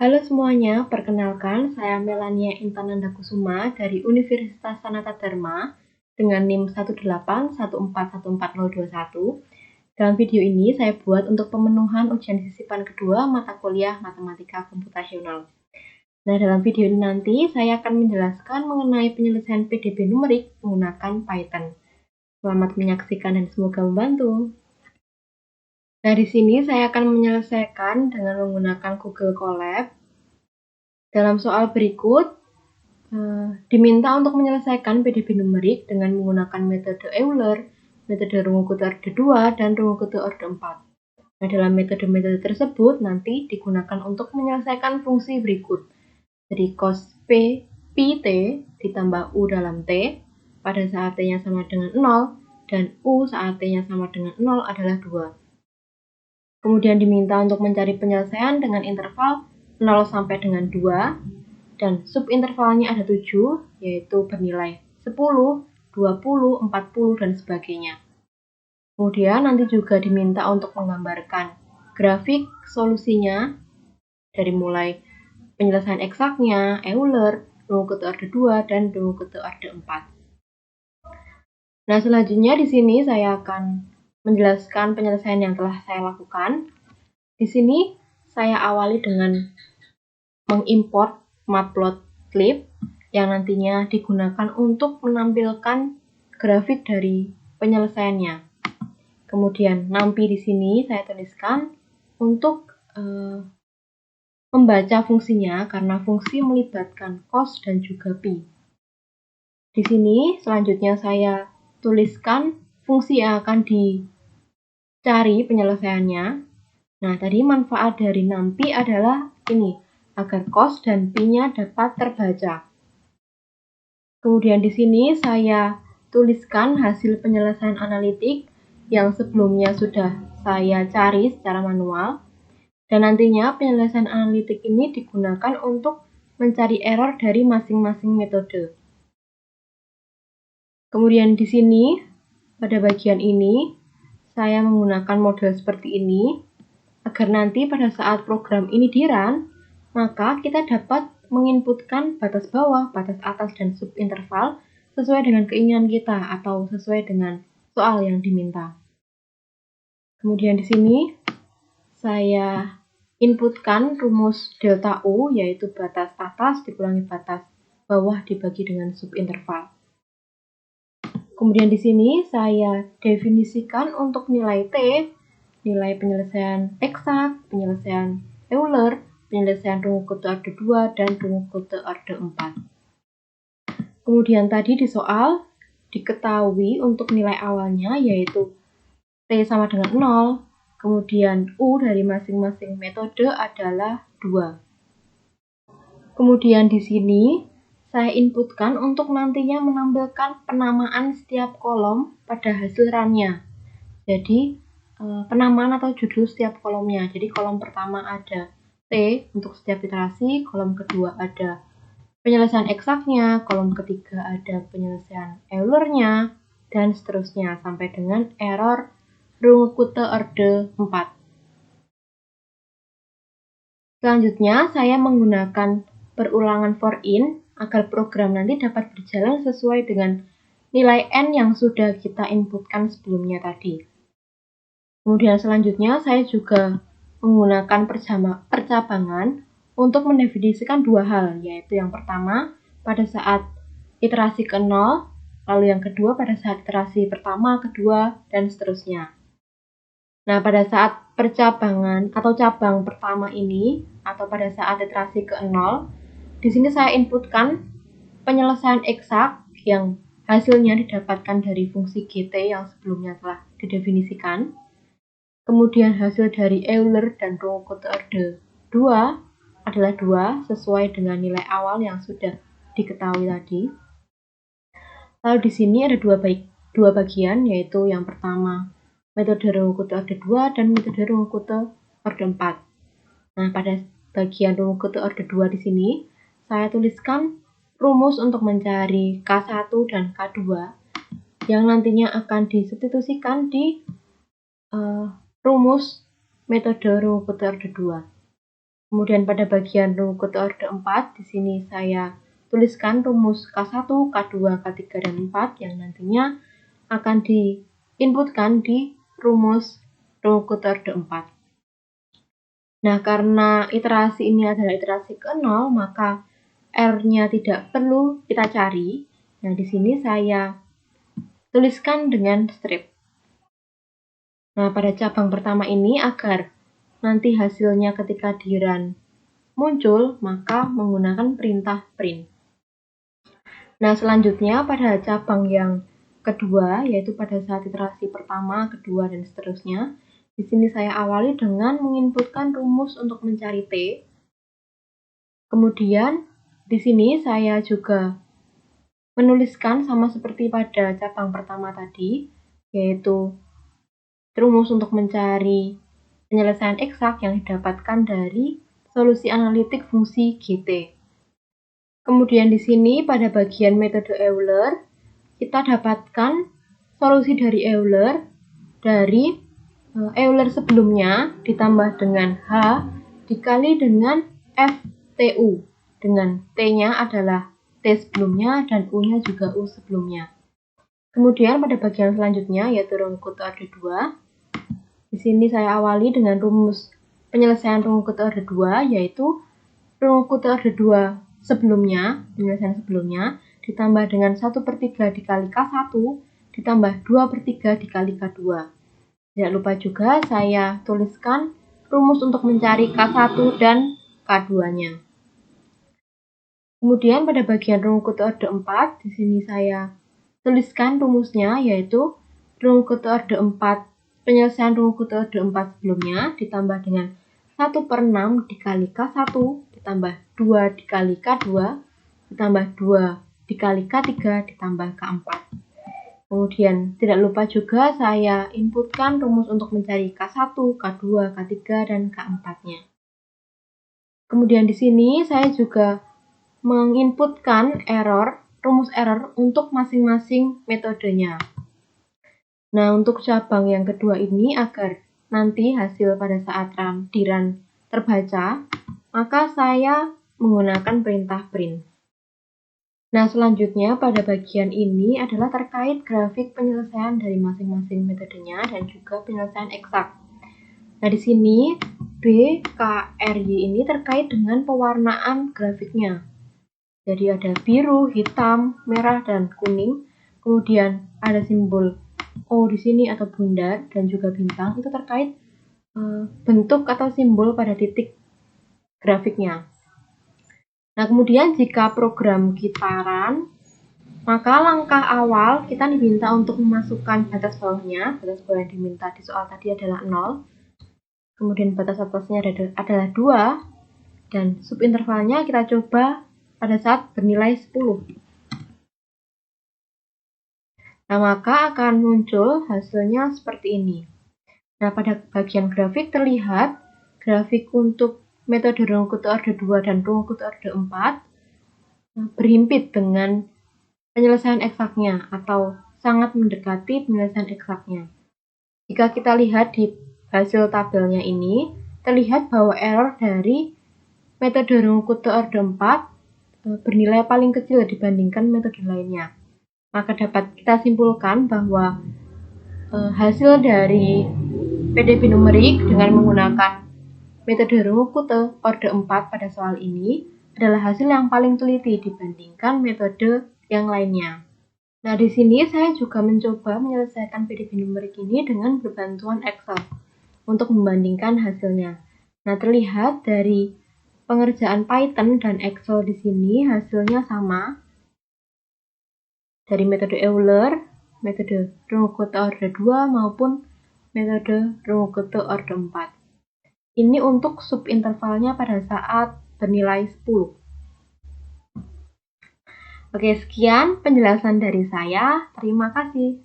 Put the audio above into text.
Halo semuanya, perkenalkan saya Melania Intananda Kusuma dari Universitas Sanata Dharma dengan NIM 181414021. Dalam video ini saya buat untuk pemenuhan ujian sisipan kedua mata kuliah Matematika Komputasional. Nah, dalam video ini nanti saya akan menjelaskan mengenai penyelesaian PDB numerik menggunakan Python. Selamat menyaksikan dan semoga membantu. Nah, di sini saya akan menyelesaikan dengan menggunakan Google Colab. Dalam soal berikut, diminta untuk menyelesaikan PDB numerik dengan menggunakan metode Euler, metode rungu kute orde 2, dan rungu kute orde 4. Nah, dalam metode-metode tersebut nanti digunakan untuk menyelesaikan fungsi berikut. Jadi cos P Pt ditambah U dalam T pada saat T-nya sama dengan 0 dan U saat T-nya sama dengan 0 adalah 2. Kemudian diminta untuk mencari penyelesaian dengan interval 0 sampai dengan 2 dan subintervalnya ada 7, yaitu bernilai 10, 20, 40, dan sebagainya. Kemudian nanti juga diminta untuk menggambarkan grafik solusinya dari mulai penyelesaian eksaknya, Euler, rungu kute orde 2, dan rungu kute orde 4. Nah, selanjutnya di sini saya akan menjelaskan penyelesaian yang telah saya lakukan. Di sini saya awali dengan mengimport matplotlib yang nantinya digunakan untuk menampilkan grafik dari penyelesaiannya. Kemudian nampi di sini saya tuliskan untuk membaca fungsinya karena fungsi melibatkan cos dan juga pi. Di sini selanjutnya saya tuliskan fungsi yang akan dicari penyelesaiannya. Nah, tadi manfaat dari nampi adalah ini, agar cos dan pi-nya dapat terbaca. Kemudian di sini saya tuliskan hasil penyelesaian analitik yang sebelumnya sudah saya cari secara manual. Dan nantinya penyelesaian analitik ini digunakan untuk mencari error dari masing-masing metode. Kemudian di sini, pada bagian ini, saya menggunakan model seperti ini, agar nanti pada saat program ini di-run, maka kita dapat menginputkan batas bawah, batas atas, dan subinterval sesuai dengan keinginan kita atau sesuai dengan soal yang diminta. Kemudian di sini, saya inputkan rumus delta U, yaitu batas atas dikurangi batas bawah dibagi dengan subinterval. Kemudian di sini saya definisikan untuk nilai T, nilai penyelesaian eksak, penyelesaian Euler, penyelesaian rungu kute orde 2, dan rungu kute orde 4. Kemudian tadi di soal diketahui untuk nilai awalnya yaitu T sama dengan 0, kemudian U dari masing-masing metode adalah 2. Kemudian di sini saya inputkan untuk nantinya menampilkan penamaan setiap kolom pada hasil run-nya. Jadi penamaan atau judul setiap kolomnya. Jadi kolom pertama ada T untuk setiap iterasi, kolom kedua ada penyelesaian eksaknya, kolom ketiga ada penyelesaian Euler-nya, dan seterusnya sampai dengan error rungu kute orde 4. Selanjutnya saya menggunakan perulangan for in agar program nanti dapat berjalan sesuai dengan nilai n yang sudah kita inputkan sebelumnya tadi. Kemudian selanjutnya saya juga menggunakan percabangan untuk mendefinisikan dua hal, yaitu yang pertama pada saat iterasi ke 0, lalu yang kedua pada saat iterasi pertama, kedua, dan seterusnya. Nah, pada saat percabangan atau cabang pertama ini, atau pada saat iterasi ke 0, di sini saya inputkan penyelesaian eksak yang hasilnya didapatkan dari fungsi gt yang sebelumnya telah didefinisikan. Kemudian hasil dari Euler dan rungu kute orde 2 adalah 2 sesuai dengan nilai awal yang sudah diketahui tadi. Lalu di sini ada dua bagian, yaitu yang pertama metode rungu kute orde 2 dan metode rungu kute orde 4. Nah, pada bagian rungu kute orde 2 di sini saya tuliskan rumus untuk mencari K1 dan K2 yang nantinya akan disubstitusikan di rumus metode rungu kute orde 2. Kemudian pada bagian rungkut orde 4, di sini saya tuliskan rumus K1, K2, K3, dan 4 yang nantinya akan diinputkan di rumus rungkut orde 4. Nah, karena iterasi ini adalah iterasi ke-0, maka R-nya tidak perlu kita cari. Nah, di sini saya tuliskan dengan strip. Nah, pada cabang pertama ini agar nanti hasilnya ketika di run muncul, maka menggunakan perintah print. Nah, selanjutnya pada cabang yang kedua, yaitu pada saat iterasi pertama, kedua, dan seterusnya, di sini saya awali dengan menginputkan rumus untuk mencari T. Kemudian, di sini saya juga menuliskan sama seperti pada cabang pertama tadi, yaitu rumus untuk mencari penyelesaian eksak yang didapatkan dari solusi analitik fungsi GT. Kemudian di sini pada bagian metode Euler, kita dapatkan solusi dari Euler sebelumnya ditambah dengan H dikali dengan FTU, dengan T-nya adalah T sebelumnya dan U-nya juga U sebelumnya. Kemudian pada bagian selanjutnya yaitu rungkut orde 2. Di sini saya awali dengan rumus penyelesaian rungkut orde 2, yaitu rungkut orde 2 sebelumnya, penyelesaian sebelumnya, ditambah dengan 1/3 dikali K1, ditambah 2/3 dikali K2. Tidak lupa juga saya tuliskan rumus untuk mencari K1 dan K2-nya. Kemudian pada bagian rungkut orde 4, di sini saya tuliskan rumusnya, yaitu rungkut orde 4 penyelesaian rungkut orde 4 sebelumnya ditambah dengan 1/6 dikali K1 ditambah 2 dikali K2 ditambah 2 dikali K3 ditambah K4. Kemudian tidak lupa juga saya inputkan rumus untuk mencari K1, K2, K3, dan K4-nya. Kemudian di sini saya juga menginputkan rumus error untuk masing-masing metodenya. Nah, untuk cabang yang kedua ini agar nanti hasil pada saat di run terbaca, maka saya menggunakan perintah print. Nah, selanjutnya pada bagian ini adalah terkait grafik penyelesaian dari masing-masing metodenya dan juga penyelesaian eksak. Nah, di sini B, K, R, Y ini terkait dengan pewarnaan grafiknya. Jadi ada biru, hitam, merah, dan kuning. Kemudian ada simbol O di sini atau bundar dan juga bintang, itu terkait bentuk atau simbol pada titik grafiknya. Nah, kemudian jika program kita run, maka langkah awal kita diminta untuk memasukkan batas bawahnya. Batas bawah yang diminta di soal tadi adalah 0. Kemudian batas atasnya adalah 2. Dan subintervalnya kita coba pada saat bernilai 10. Nah, maka akan muncul hasilnya seperti ini. Nah, pada bagian grafik terlihat grafik untuk metode rungkut orde 2 dan rungkut orde 4 berhimpit dengan penyelesaian eksaknya atau sangat mendekati penyelesaian eksaknya. Jika kita lihat di hasil tabelnya ini, terlihat bahwa error dari metode rungkut orde 4 bernilai paling kecil dibandingkan metode lainnya. Maka dapat kita simpulkan bahwa hasil dari PDB numerik dengan menggunakan metode rungkut orde 4 pada soal ini adalah hasil yang paling teliti dibandingkan metode yang lainnya. Nah, di sini saya juga mencoba menyelesaikan PDB numerik ini dengan berbantuan Excel untuk membandingkan hasilnya. Nah, terlihat dari pengerjaan Python dan Excel di sini hasilnya sama. Dari metode Euler, metode rungkut orde 2 maupun metode rungkut orde 4. Ini untuk subintervalnya pada saat bernilai 10. Oke, sekian penjelasan dari saya. Terima kasih.